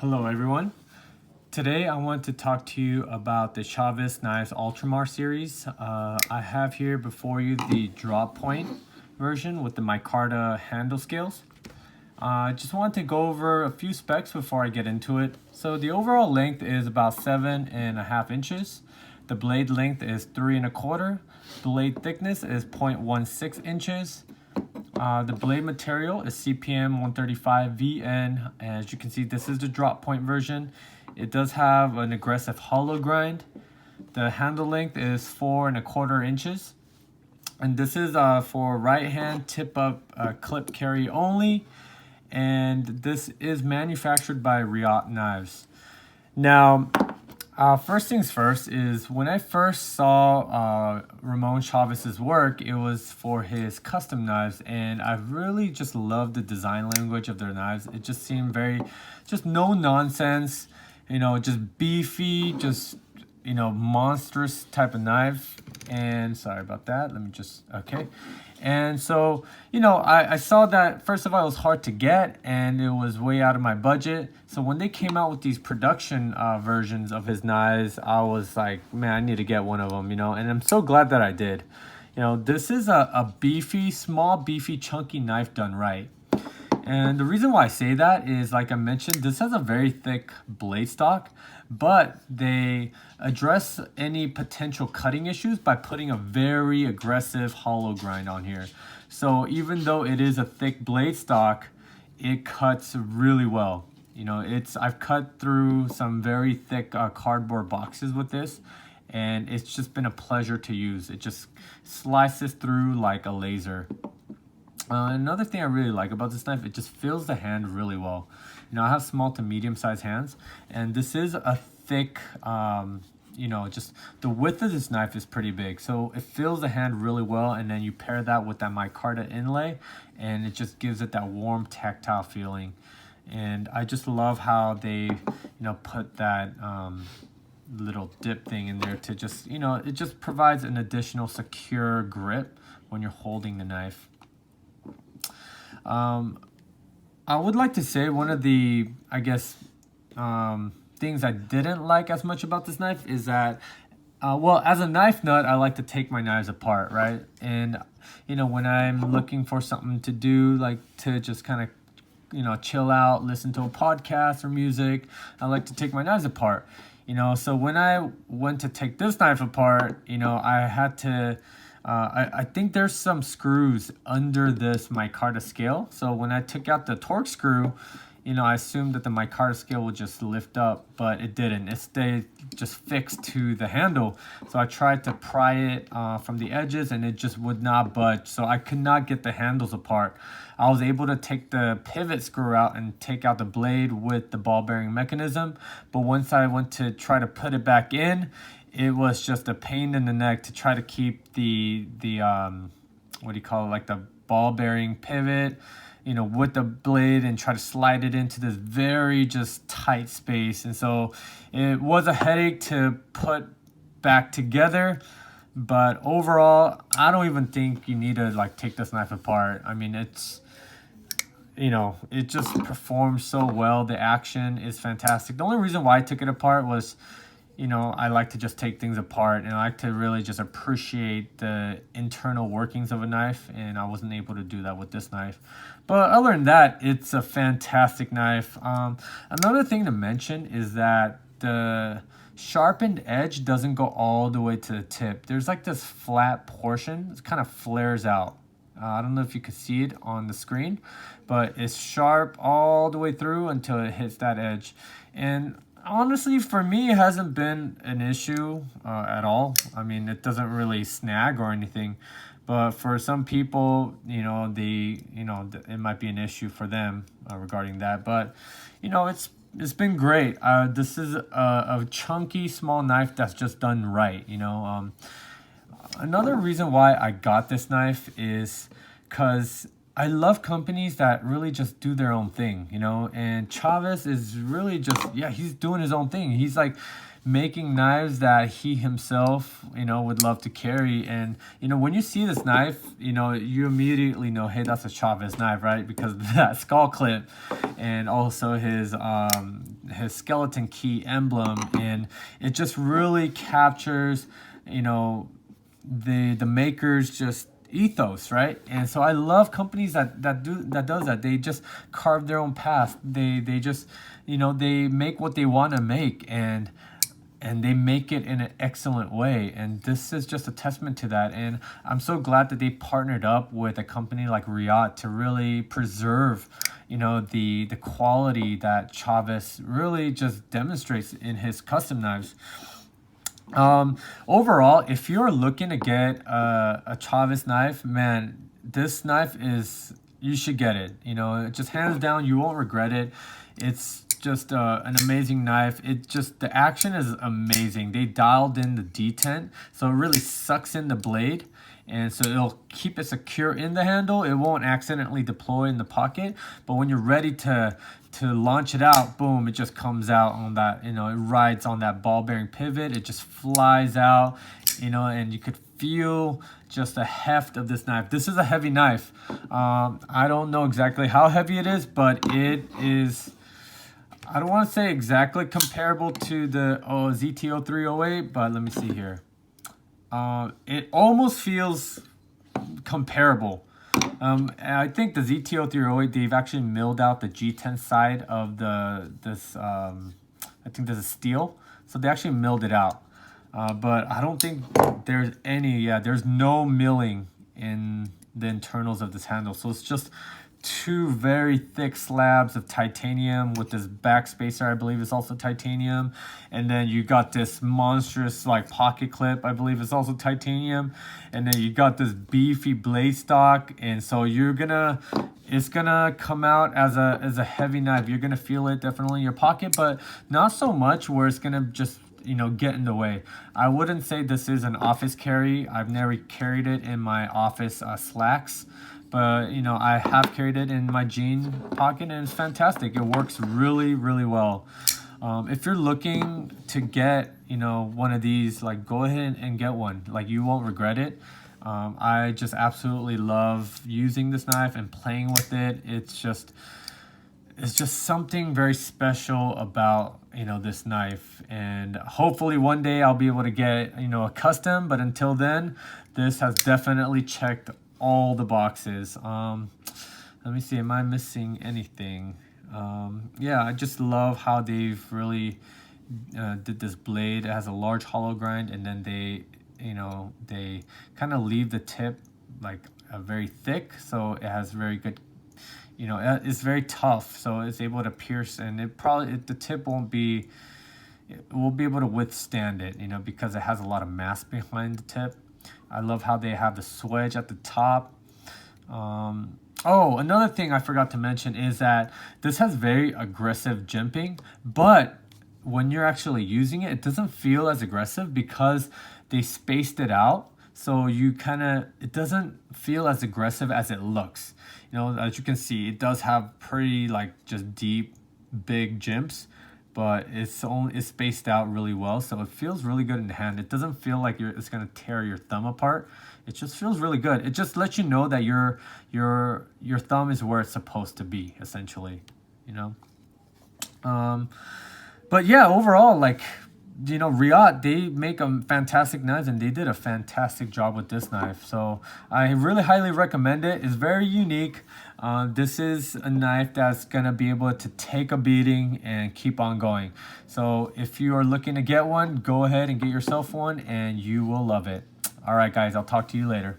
Hello everyone. Today I want to talk to you about the Chaves Ultramar series. I have here before you the drop point version with the Micarta handle scales. I just want to go over a few specs before I get into it. So the overall length is about 7.5 inches. The blade length is 3.25. Blade thickness is 0.16 inches. The blade material is CPM 135 VN. As you can see, this is the drop point version. It does have an aggressive hollow grind. The handle length is 4.25 inches. And this is for right hand tip up clip carry only. And this is manufactured by Riot Knives. Now, first things first is when I first saw Ramon Chavez's work, it was for his custom knives, and I really just loved the design language of their knives. It just seemed very, just no nonsense, just beefy, just, monstrous type of knife. And sorry about that. Let me just, okay. And so, I saw that, first of all, it was hard to get and it was way out of my budget. So when they came out with these production versions of his knives, I was like, man, I need to get one of them, and I'm so glad that I did. This is a beefy, small, beefy, chunky knife done right. And the reason why I say that is, like I mentioned, this has a very thick blade stock, but they address any potential cutting issues by putting a very aggressive hollow grind on here. So even though it is a thick blade stock, it cuts really well. I've cut through some very thick cardboard boxes with this, and it's just been a pleasure to use. It just slices through like a laser. Another thing I really like about this knife, it just fills the hand really well. I have small to medium sized hands, and this is a thick, just the width of this knife is pretty big. So it fills the hand really well, and then you pair that with that micarta inlay, and it just gives it that warm tactile feeling. And I just love how they, put that little dip thing in there to just, it just provides an additional secure grip when you're holding the knife. I would like to say one of the, things I didn't like as much about this knife is that, as a knife nut, I like to take my knives apart, right? And, when I'm looking for something to do, like to just kind of, chill out, listen to a podcast or music, I like to take my knives apart. So when I went to take this knife apart, I had to... I think there's some screws under this micarta scale. So when I took out the torque screw, I assumed that the micarta scale would just lift up, but it didn't. It stayed just fixed to the handle. So I tried to pry it from the edges, and it just would not budge. So I could not get the handles apart. I was able to take the pivot screw out and take out the blade with the ball bearing mechanism. But once I went to try to put it back in, it was just a pain in the neck to try to keep the what do you call it, like the ball bearing pivot, with the blade, and try to slide it into this very just tight space. And so it was a headache to put back together. But overall, I don't even think you need to take this knife apart. I mean, it's, it just performs so well. The action is fantastic. The only reason why I took it apart was, I like to just take things apart, and I like to really just appreciate the internal workings of a knife, and I wasn't able to do that with this knife. But other than that, it's a fantastic knife. Another thing to mention is that the sharpened edge doesn't go all the way to the tip. There's like this flat portion. It kind of flares out. I don't know if you can see it on the screen, but it's sharp all the way through until it hits that edge. And honestly, for me, it hasn't been an issue at all. I mean, it doesn't really snag or anything. But for some people, it might be an issue for them regarding that. But, it's been great. This is a chunky, small knife that's just done right, Another reason why I got this knife is because I love companies that really just do their own thing, and Chaves is really just, he's doing his own thing. He's like making knives that he himself, would love to carry. And, when you see this knife, you immediately know, hey, that's a Chaves knife, right? Because of that skull clip and also his skeleton key emblem. And it just really captures, the maker's just ethos, right? And so I love companies that does that. They just carve their own path. They just they make what they want to make, and they make it in an excellent way. And this is just a testament to that. And I'm so glad that they partnered up with a company like Riot to really preserve the quality that Chaves really just demonstrates in his custom knives. Overall, if you're looking to get a Chaves knife, man, this knife you should get it. Just hands down, you won't regret it. It's just an amazing knife. The action is amazing. They dialed in the detent, so it really sucks in the blade, and so it'll keep it secure in the handle. It won't accidentally deploy in the pocket, but when you're ready to launch it out, boom, it just comes out on that, it rides on that ball bearing pivot. It just flies out, and you could feel just the heft of this knife. This is a heavy knife. I don't know exactly how heavy it is, but it is, I don't want to say exactly comparable to the ZT0308, but let me see here. It almost feels comparable. I think the ZT0308, they've actually milled out the G10 side of I think this is steel. So they actually milled it out. But I don't think there's no milling in the internals of this handle. So it's just two very thick slabs of titanium with this back spacer, I believe is also titanium. And then you got this monstrous like pocket clip, I believe is also titanium. And then you got this beefy blade stock. And so it's gonna come out as a heavy knife. You're gonna feel it definitely in your pocket, but not so much where it's gonna just get in the way. I wouldn't say this is an office carry. I've never carried it in my office slacks, but I have carried it in my jean pocket, and it's fantastic. It works really, really well. If you're looking to get one of these, like, go ahead and get one. Like, you won't regret it. I just absolutely love using this knife and playing with it. It's just something very special about this knife, and hopefully one day I'll be able to get a custom, but until then, this has definitely checked all the boxes. Let me see, am I missing anything? Yeah, I just love how they've really did this blade. It has a large hollow grind, and then they kind of leave the tip like very thick, so it has very good, it's very tough, so it's able to pierce, and the tip will be able to withstand it, because it has a lot of mass behind the tip. I love how they have the swedge at the top. Oh, another thing I forgot to mention is that this has very aggressive jimping, but when you're actually using it, it doesn't feel as aggressive because they spaced it out. So it doesn't feel as aggressive as it looks. As you can see, it does have pretty just deep, big jimps, but it's spaced out really well, so it feels really good in the hand. It doesn't feel like it's gonna tear your thumb apart. It just feels really good. It just lets you know that your thumb is where it's supposed to be, essentially. But yeah, overall, Riot, they make fantastic knives, and they did a fantastic job with this knife. So I really highly recommend it. It's very unique. This is a knife that's going to be able to take a beating and keep on going. So if you are looking to get one, go ahead and get yourself one, and you will love it. All right, guys, I'll talk to you later.